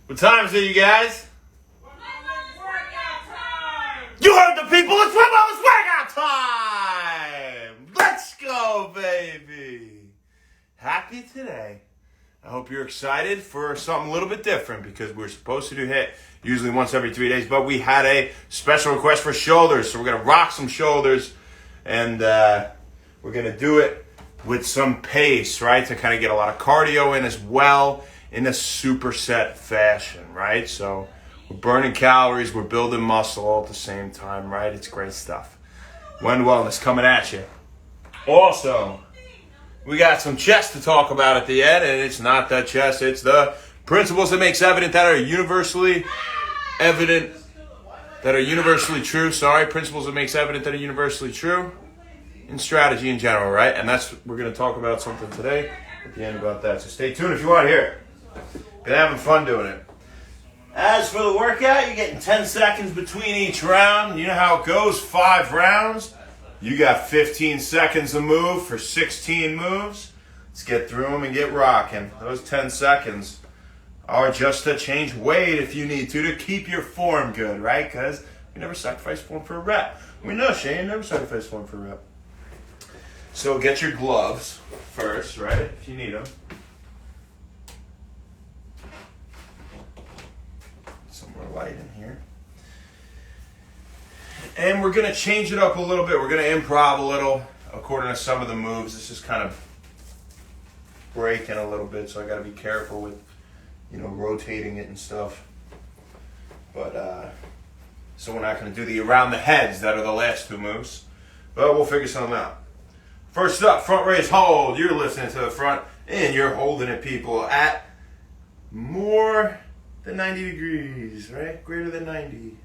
What time is it, you guys? Workout time! You heard the people. It's workout time. Let's go, baby. Happy today. I hope you're excited for something a little bit different because we're supposed to do HIIT usually once every 3 days, but we had a special request for shoulders, so we're going to rock some shoulders, and we're going to do it with some pace, right, to kind of get a lot of cardio in as well in a superset fashion, right? So we're burning calories, we're building muscle all at the same time, right? It's great stuff. Wend Wellness coming at you. Also, we got some chest to talk about at the end, and it's not the chest, it's the principles that makes evident that are universally true. Principles that makes evident that are universally true in strategy in general, right? And we're going to talk about something today at the end about that. So stay tuned if you want to hear it. Been having fun doing it. As for the workout, you're getting 10 seconds between each round. You know how it goes, 5 rounds. You got 15 seconds to move for 16 moves. Let's get through them and get rocking. Those 10 seconds are just to change weight if you need to keep your form good, right? Because we never sacrifice form for a rep. We know, Shane, never sacrifice form for a rep. So get your gloves first, right, if you need them. Some more light in here. And we're going to change it up a little bit. We're going to improv a little according to some of the moves. This is kind of breaking a little bit, so I got to be careful with, rotating it and stuff. But, so we're not going to do the around the heads that are the last 2 moves. But we'll figure something out. First up, front raise hold. You're listening to the front, and you're holding it, people, at more than 90 degrees, right? Greater than 90.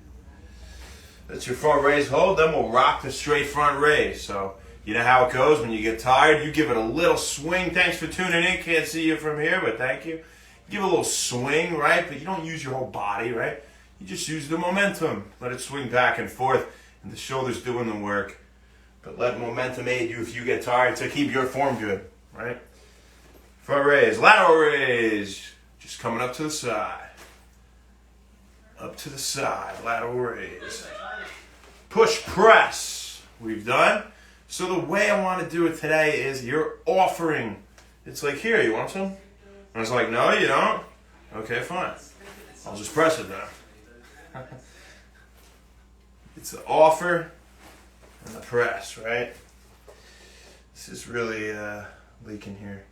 That's your front raise hold. Then we'll rock the straight front raise. So you know how it goes when you get tired. You give it a little swing. Thanks for tuning in. Can't see you from here, but thank you. Give a little swing, right? But you don't use your whole body, right? You just use the momentum. Let it swing back and forth, and the shoulder's doing the work. But let momentum aid you if you get tired to keep your form good, right? Front raise, lateral raise. Just coming up to the side. Up to the side, lateral raise. Push press, we've done. So the way I want to do it today is you're offering. It's like, here, you want some? And I was like, no, you don't? Okay, fine. I'll just press it then. It's the offer and the press, right? This is really leaking here.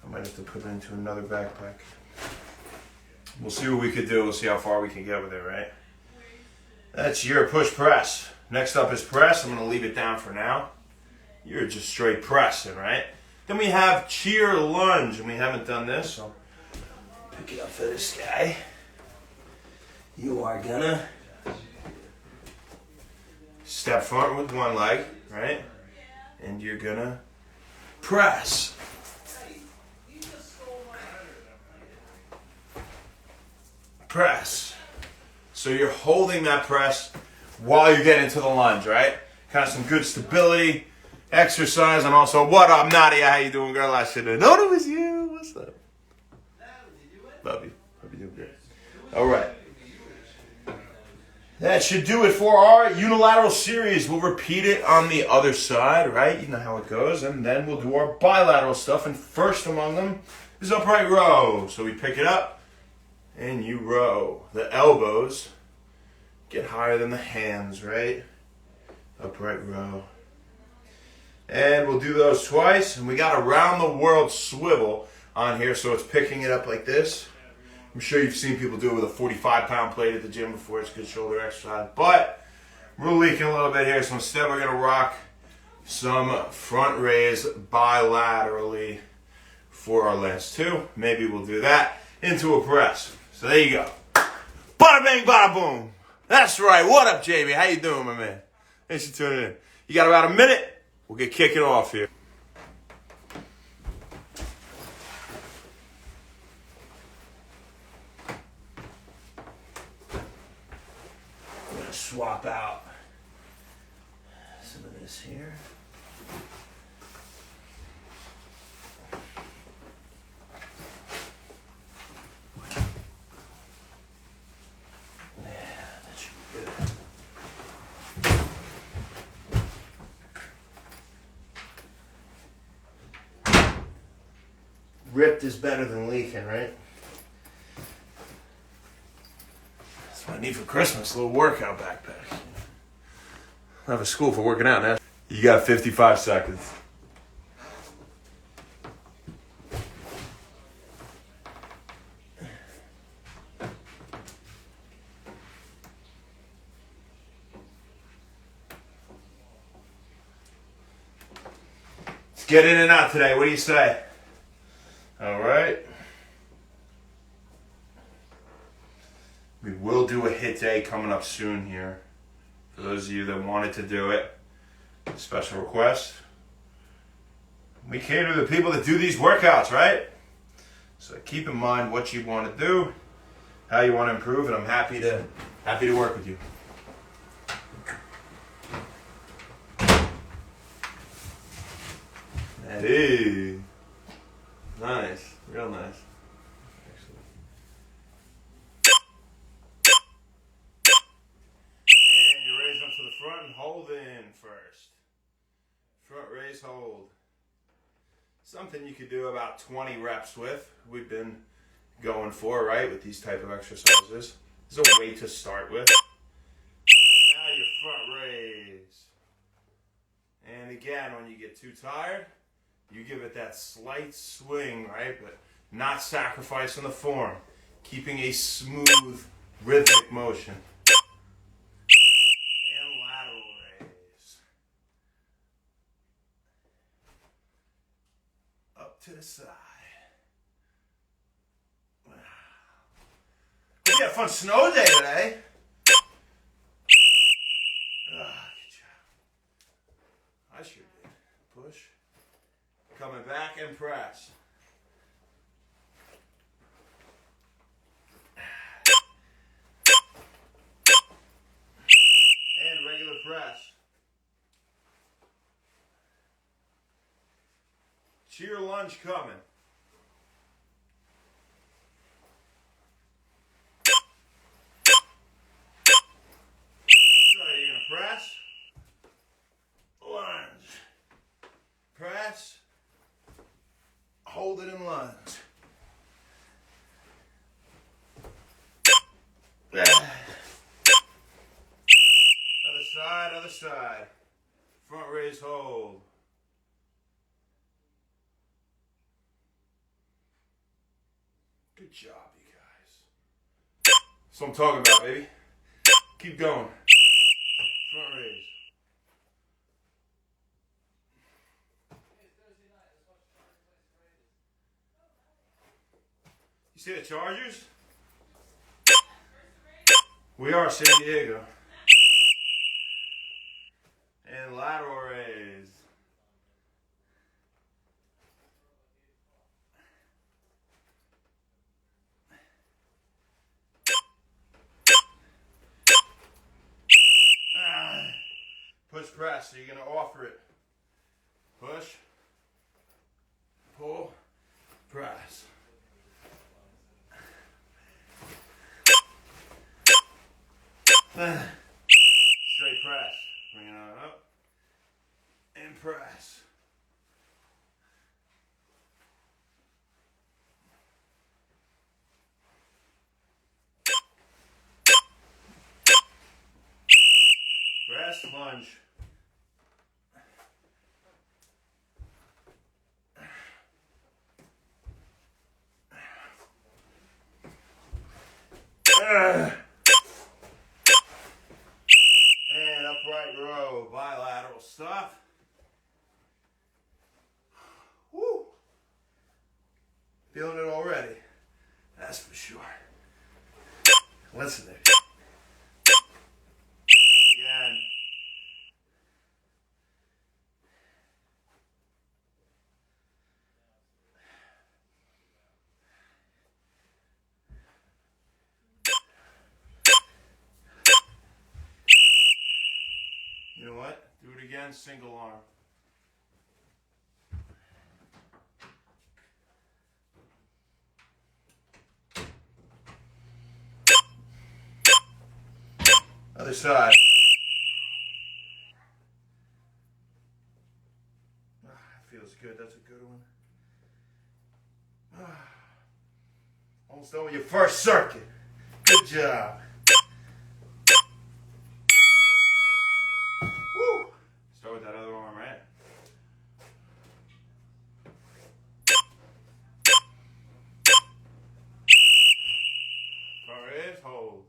I might have to put it into another backpack. We'll see what we could do. We'll see how far we can get with it, right? That's your push press. Next up is press. I'm going to leave it down for now. You're just straight pressing, right? Then we have cheer lunge, and we haven't done this, so pick it up for this guy. You are gonna step front with one leg, right? And you're gonna press. Press. So you're holding that press while you get into the lunge, right? Kind of some good stability, exercise, and also, what up, Nadia? How you doing, girl? I should have known it was you. What's up? Love you. Hope you're doing great. All right. That should do it for our unilateral series. We'll repeat it on the other side, right? You know how it goes. And then we'll do our bilateral stuff. And first among them is upright row. So we pick it up and you row. The elbows get higher than the hands, right? Upright row. And we'll do those twice. And we got a round the world swivel on here. So it's picking it up like this. I'm sure you've seen people do it with a 45-pound plate at the gym before. It's good shoulder exercise. But we're leaking a little bit here. So instead we're going to rock some front raise bilaterally for our last 2. Maybe we'll do that into a press. So there you go. Bada bang, bada boom. That's right. What up, JB? How you doing, my man? Thanks for tuning in. You got about a minute. We'll get kicking off here. I'm going to swap out some of this here. ripped is better than leaking, right? That's what I need for Christmas, a little workout backpack. I have a school for working out now. You got 55 seconds. Let's get in and out today. What do you say? All right. We will do a hit day coming up soon here. For those of you that wanted to do it, special request. We cater to the people that do these workouts, right? So keep in mind what you want to do, how you want to improve, and I'm happy to work with you. Hey, nice, real nice. And you raise them to the front and hold in first. Front raise, hold. Something you could do about 20 reps with. We've been going for, right, with these type of exercises. This is a weight to start with. And now your front raise. And again, when you get too tired, you give it that slight swing, right? But not sacrificing the form. Keeping a smooth, rhythmic motion. And lateral raise. Up to the side. Wow. We had a fun snow day today. Good job. I sure did. Push. Coming back and press. And regular press. Cheer lunge coming. So you're going to press. Lunge. Press. Hold it in lunge. Other side. Front raise, hold. Good job, you guys. That's what I'm talking about, baby. Keep going. Front raise. You see the Chargers? We are San Diego. And lateral raise. Push press, so you're going to offer it. Push. Pull. Press. Straight press. Bring it on up. And press. Press, lunge. And upright row, bilateral stuff. Woo! Feeling it already. That's for sure. Listen there. Again. You know what? Do it again, single arm. Other side. Feels good. That's a good one. Almost done with your first circuit. Good job. Woo. Start with that other arm, right? Front raise, hold.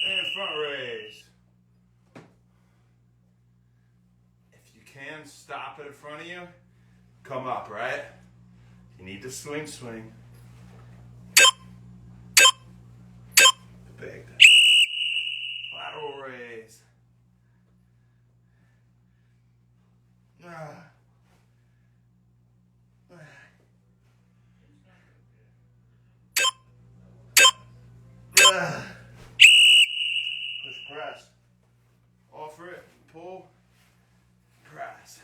And front raise. If you can, stop it in front of you. Come up, right? If you need to swing, swing. Big. Lateral raise. Push press. Offer it, pull, press.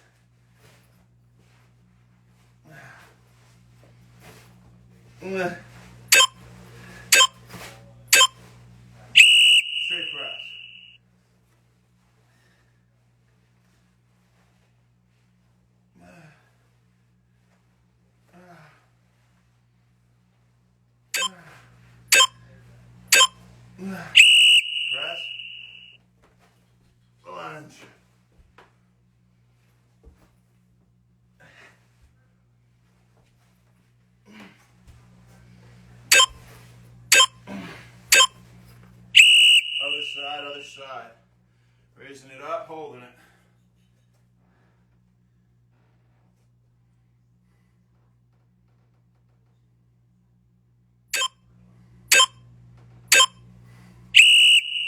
Straight press. Press. Lunge. Other side, other side. Raising it up, holding it.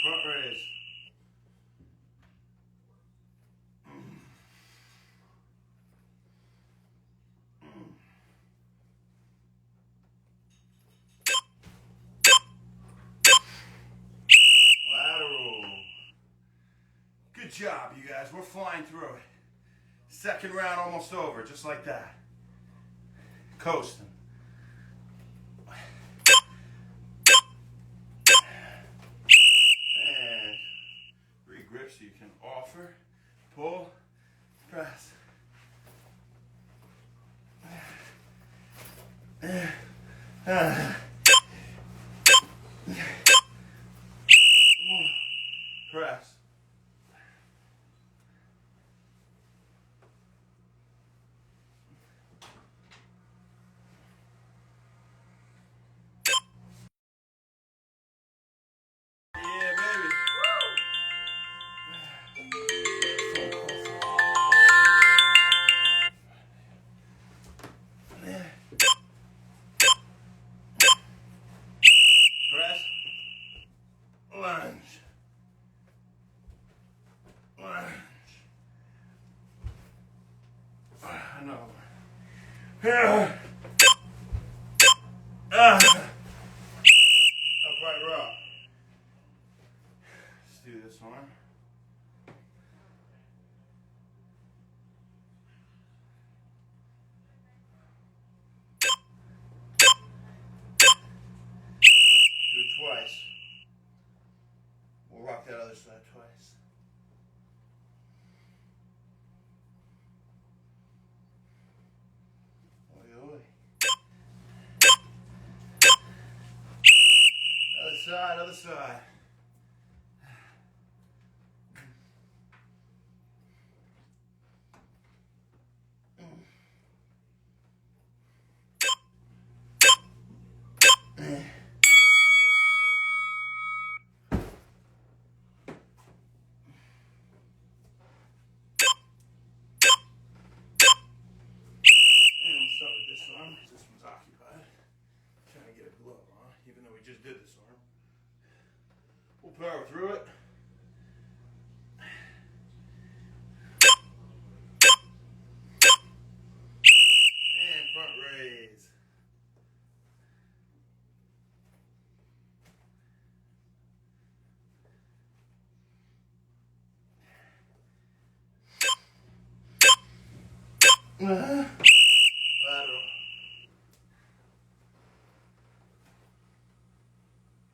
Front raise. Lateral. Good job, you guys. We're flying through it. Second round almost over, just like that. Coasting. And regrip so you can offer, pull, press. Press. Yeah, baby. Press. Lunge. Lunge. No. Upright row. Let's do this one. Do it twice. We'll rock that other side twice. Oi, oi. Other side, other side. This arm, because this one's occupied. Trying to get a glove on, even though we just did this arm. We'll power through it. And front raise. Lateral.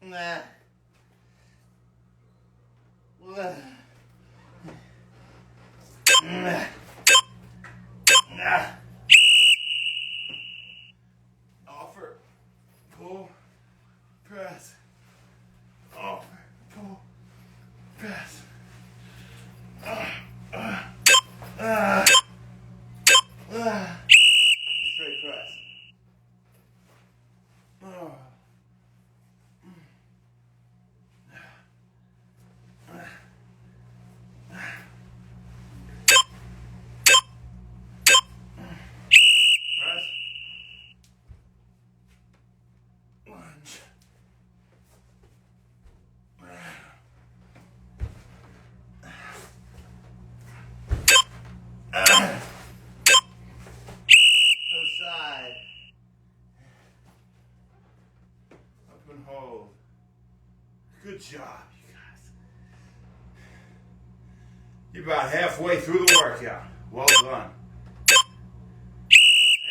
Nah. Offer, pull, press. Offer, pull, press. Straight press. Press. Lunge. Other side. Up and hold. Good job, you guys. You're about halfway through the workout. Well done.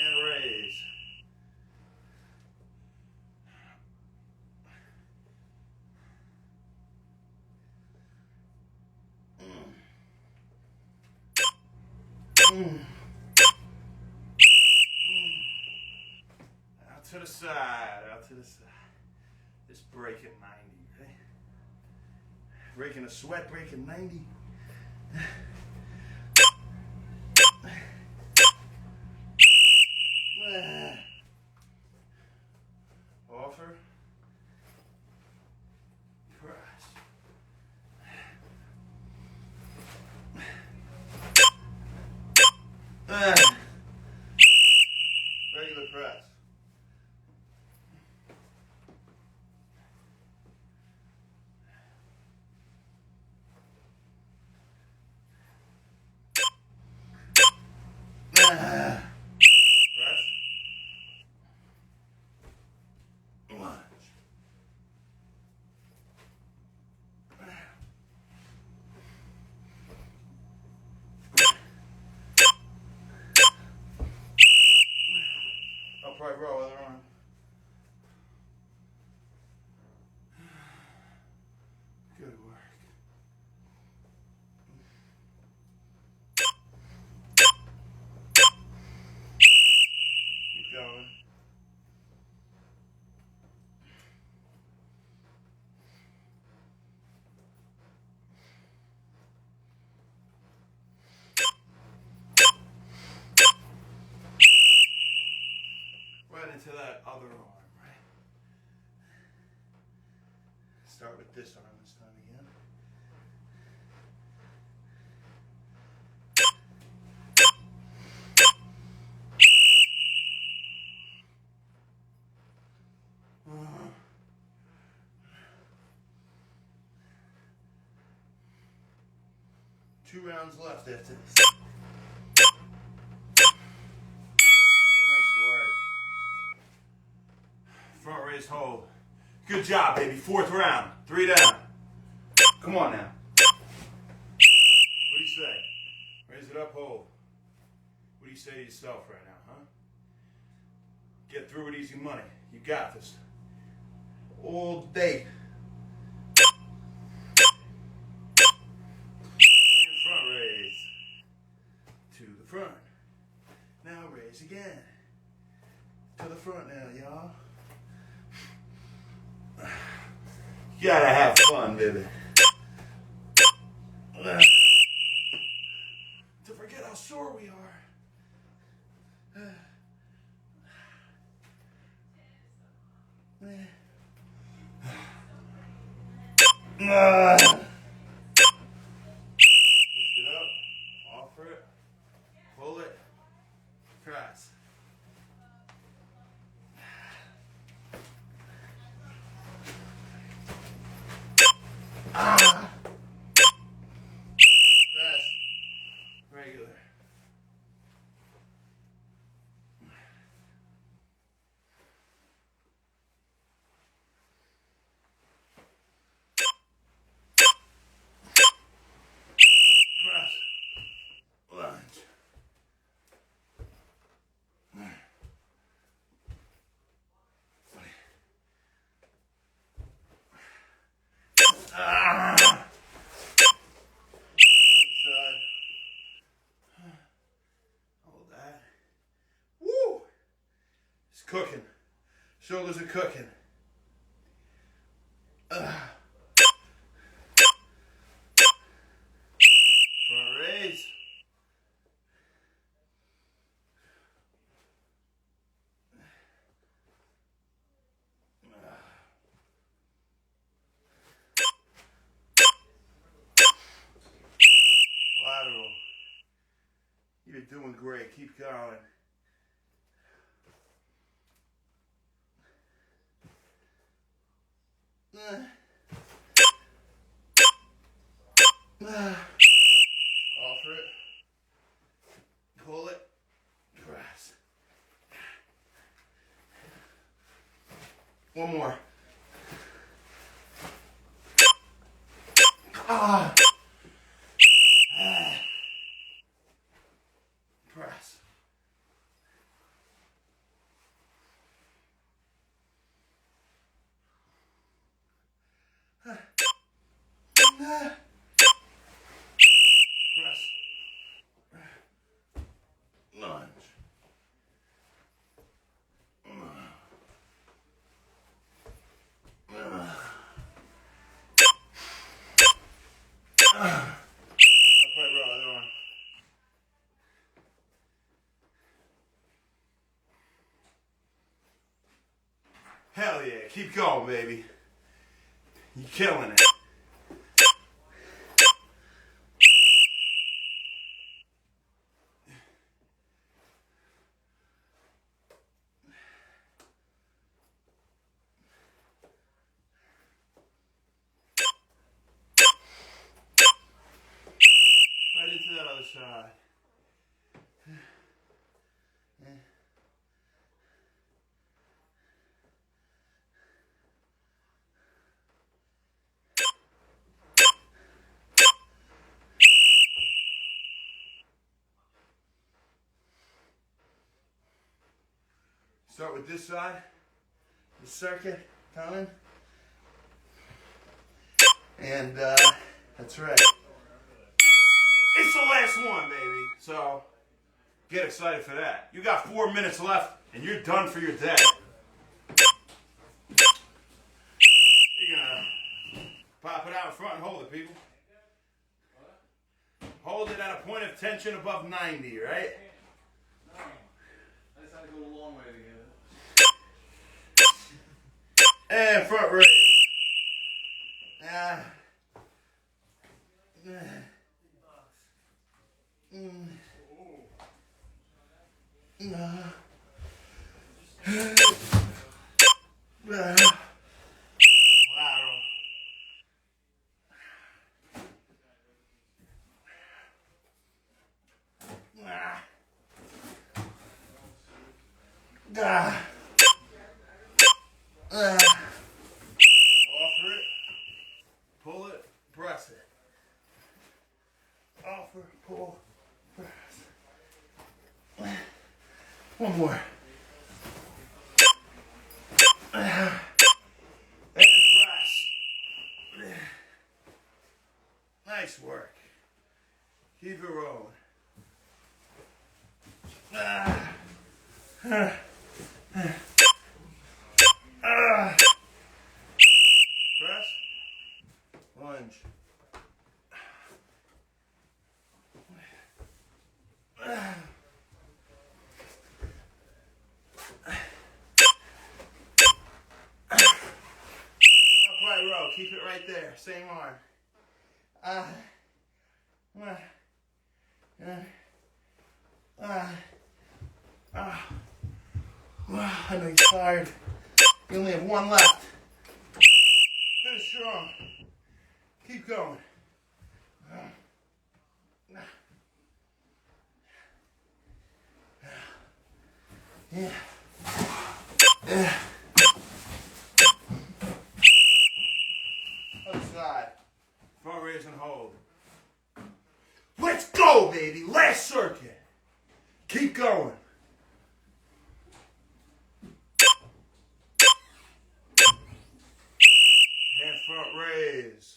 And raise. Out to the side, out to the side. Just break at 90, okay? Breaking a sweat, breaking 90. Offer. Press. Regular press. Press. Lunge. Upright row, other arm. Good work. Keep going. Right into that other arm, right? Start with this arm this time again. Two rounds left after this. Nice work. Front raise hold. Good job, baby. Fourth round. 3 down. Come on now. What do you say? Raise it up, hold. What do you say to yourself right now, huh? Get through with easy money. You got this. All day. And front raise. To the front. Now raise again. To the front now, y'all. You gotta have fun, baby. To forget how sore we are. Lift it up, offer it, pull it, press. Press. Regular. cooking. Shoulders are cooking. Front raise. Lateral. You're doing great. Keep going. Offer it. Pull it. Press. One more. Ah. Press. Press. Lunge. Upright row, other arm. Hell yeah, keep going, baby. You're killing it. Right into that other side. Start with this side, the circuit coming, and that's right. It's the last one, baby, so get excited for that. You got 4 minutes left, and you're done for your day. You're gonna pop it out in front and hold it, people. Hold it at a point of tension above 90, right? I just had to go a long way to get it. And front raise. Lateral. Offer it, pull it, press it. Offer, pull, press. One more. And press. Nice work. Keep it rolling. Press. Lunge. Upright row. Keep it right there. Same arm. I know you're tired. You only have one left. Finish strong. Keep going. Yeah. Other side. Front raise and hold. Let's go, baby. Last circuit. Keep going. And front raise.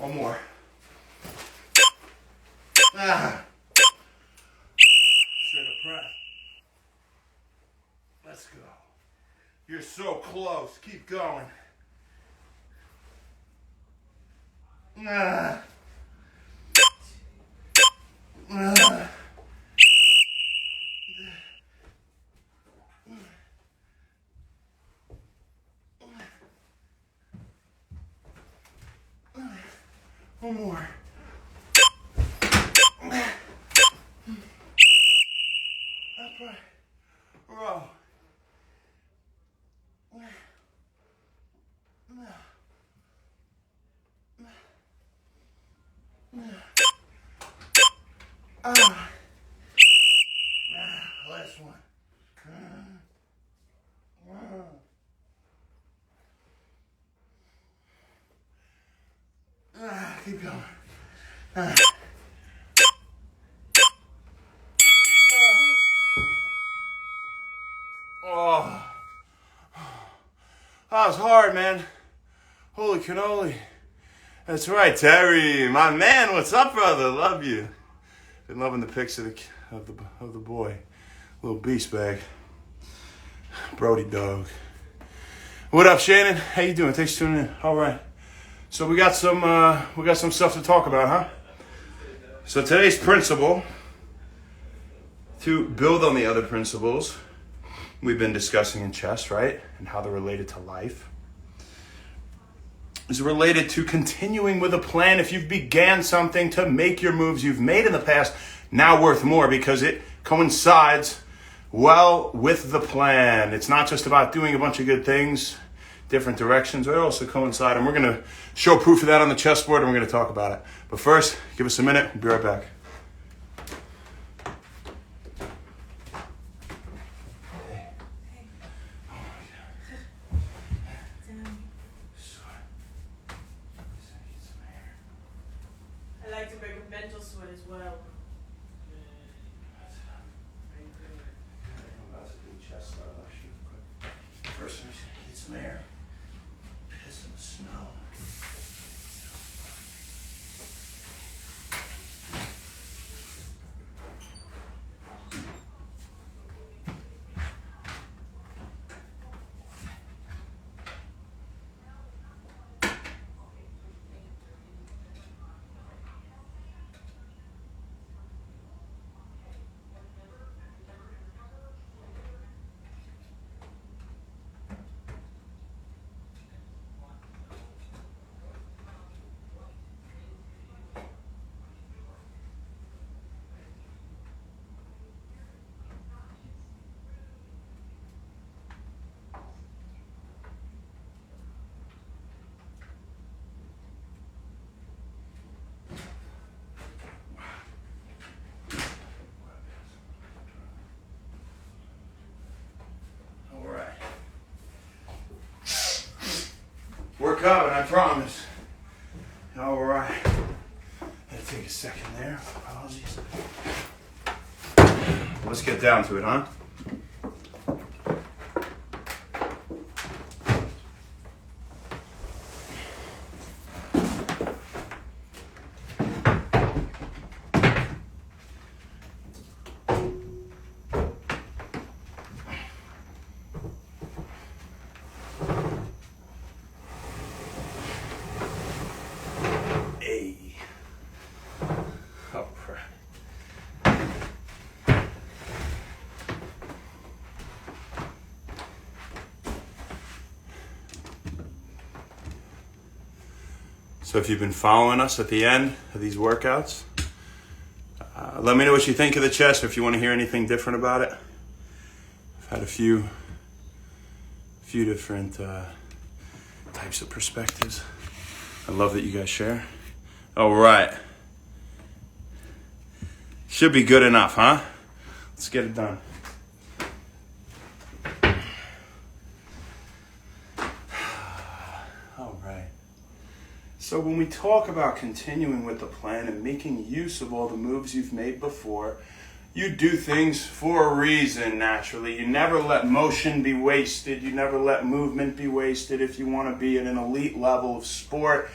One more. Ah. Straight up press. Let's go. You're so close. Keep going. Ah. Ah. One more. Upright. Row. Last one. Keep going. Oh, that was hard, man. Holy cannoli. That's right, Terry, my man. What's up, brother? Love you. Been loving the pics of the boy, little beast bag, Brody dog. What up, Shannon? How you doing? Thanks for tuning in. All right. So we got some stuff to talk about, huh? So today's principle, to build on the other principles we've been discussing in chess, right? And how they're related to life, is related to continuing with a plan. If you've began something, to make your moves you've made in the past now worth more because it coincides well with the plan. It's not just about doing a bunch of good things, different directions, they also coincide. And we're going to show proof of that on the chessboard, and we're going to talk about it. But first, give us a minute. We'll be right back. I like to break a mental sweat as well. First, I'm just going to get some air. Piss in the snow. We're coming, I promise. All right. Gotta take a second there. Apologies. Let's get down to it, huh? So if you've been following us at the end of these workouts, let me know what you think of the chess, or if you want to hear anything different about it. I've had a few different types of perspectives. I love that you guys share. All right. Should be good enough, huh? Let's get it done. All right. So when we talk about continuing with the plan and making use of all the moves you've made before, you do things for a reason, naturally. You never let motion be wasted. You never let movement be wasted if you want to be at an elite level of sport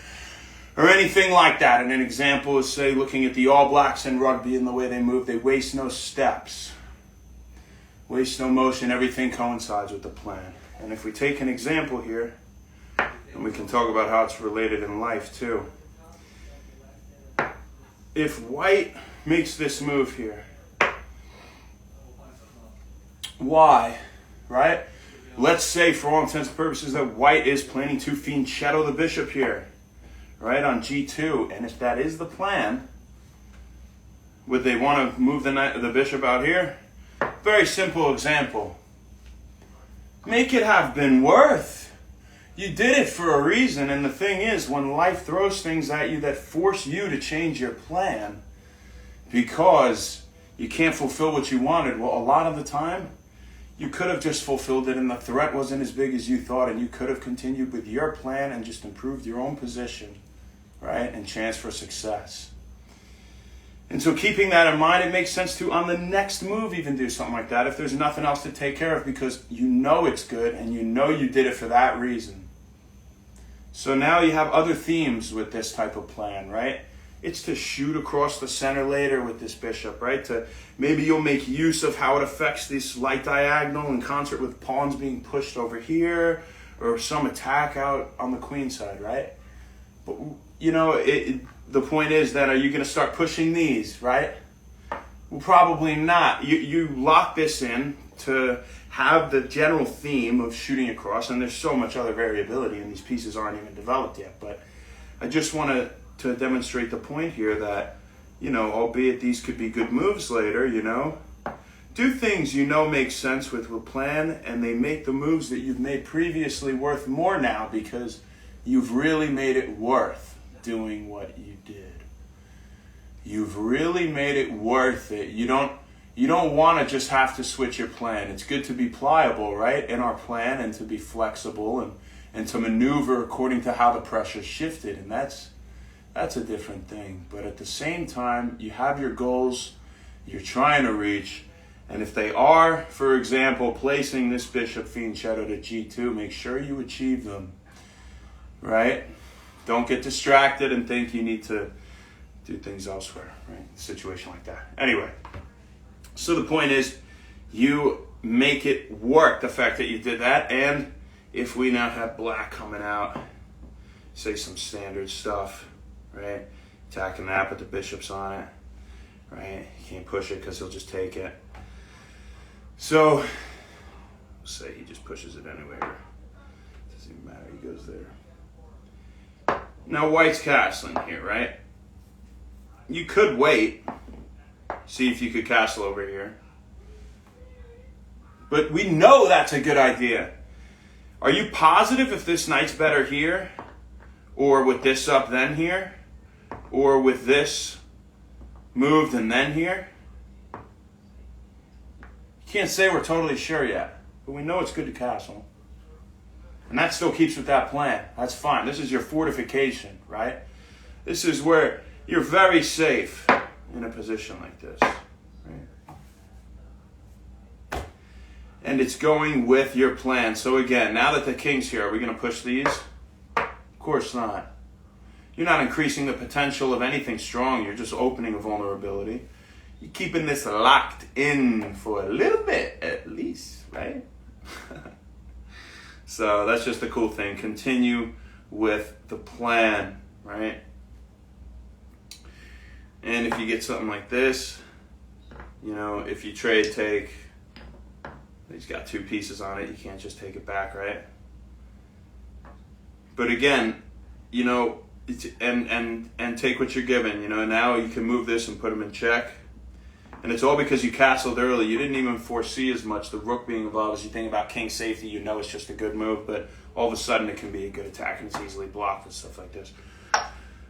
or anything like that. And an example is, say, looking at the All Blacks in rugby and the way they move. They waste no steps, waste no motion. Everything coincides with the plan. And if we take an example here, and we can talk about how it's related in life too. If white makes this move here, why, right? Let's say, for all intents and purposes, that white is planning to fianchetto the bishop here, right, on g2. And if that is the plan, would they want to move the bishop out here? Very simple example. Make it have been worth. You did it for a reason, and the thing is, when life throws things at you that force you to change your plan because you can't fulfill what you wanted, well, a lot of the time, you could have just fulfilled it and the threat wasn't as big as you thought, and you could have continued with your plan and just improved your own position, right, and chance for success. And so keeping that in mind, it makes sense to, on the next move, even do something like that if there's nothing else to take care of, because you know it's good and you know you did it for that reason. So now you have other themes with this type of plan, right? It's to shoot across the center later with this bishop, right? To maybe you'll make use of how it affects this light diagonal in concert with pawns being pushed over here, or some attack out on the queen side, right? But, you know, the point is that, are you going to start pushing these, right? Well, probably not. You lock this in to have the general theme of shooting across, and there's so much other variability, and these pieces aren't even developed yet. But I just want to demonstrate the point here that, you know, albeit these could be good moves later, you know, do things you know make sense with a plan, and they make the moves that you've made previously worth more now because you've really made it worth doing what you did. You've really made it worth it. You don't want to just have to switch your plan. It's good to be pliable, right, in our plan, and to be flexible and to maneuver according to how the pressure's shifted. And that's a different thing. But at the same time, you have your goals you're trying to reach. And if they are, for example, placing this bishop fianchetto to g2, make sure you achieve them, right? Don't get distracted and think you need to do things elsewhere, right? A situation like that. Anyway. So the point is, you make it work, the fact that you did that. And if we now have black coming out, say some standard stuff, right? Attacking that, but the bishop's on it, right? You can't push it because he'll just take it. So, say he just pushes it anyway. Doesn't even matter, he goes there. Now white's castling here, right? You could wait. See if you could castle over here. But we know that's a good idea. Are you positive if this knight's better here? Or with this up then here? Or with this moved and then here? You can't say we're totally sure yet. But we know it's good to castle. And that still keeps with that plan. That's fine. This is your fortification, right? This is where you're very safe in a position like this, right? And it's going with your plan. So again, now that the king's here, are we going to push these? Of course not. You're not increasing the potential of anything strong. You're just opening a vulnerability. You're keeping this locked in for a little bit, at least, right? So that's just a cool thing. Continue with the plan, right? And if you get something like this, you know, if you trade take, he's got two pieces on it, you can't just take it back, right? But again, you know, and take what you're given, you know, now you can move this and put him in check. And it's all because you castled early. You didn't even foresee as much the rook being involved. As you think about king safety, you know it's just a good move, but all of a sudden it can be a good attack and it's easily blocked with stuff like this.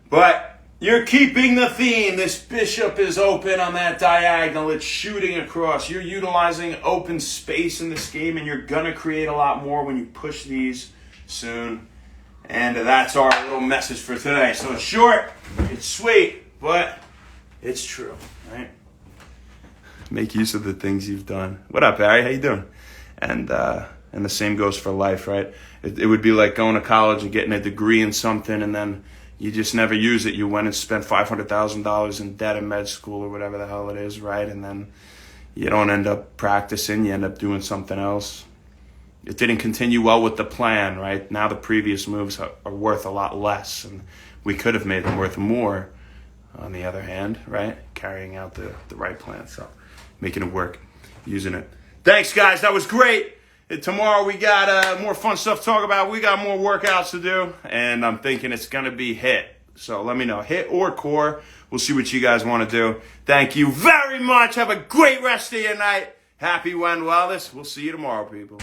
But you're keeping the theme. This bishop is open on that diagonal. It's shooting across. You're utilizing open space in this game, and you're going to create a lot more when you push these soon. And that's our little message for today. So it's short, it's sweet, but it's true, right? Make use of the things you've done. What up, Barry? How you doing? And the same goes for life, right? It would be like going to college and getting a degree in something and then you just never use it. You went and spent $500,000 in debt in med school or whatever the hell it is, right? And then you don't end up practicing. You end up doing something else. It didn't continue well with the plan, right? Now the previous moves are worth a lot less, and we could have made them worth more, on the other hand, right? Carrying out the right plan. So making it work, using it. Thanks, guys. That was great. And tomorrow we got more fun stuff to talk about. We got more workouts to do, and I'm thinking it's going to be HIIT. So let me know, HIIT or core. We'll see what you guys want to do. Thank you very much. Have a great rest of your night. Happy Wend Wellness. We'll see you tomorrow, people.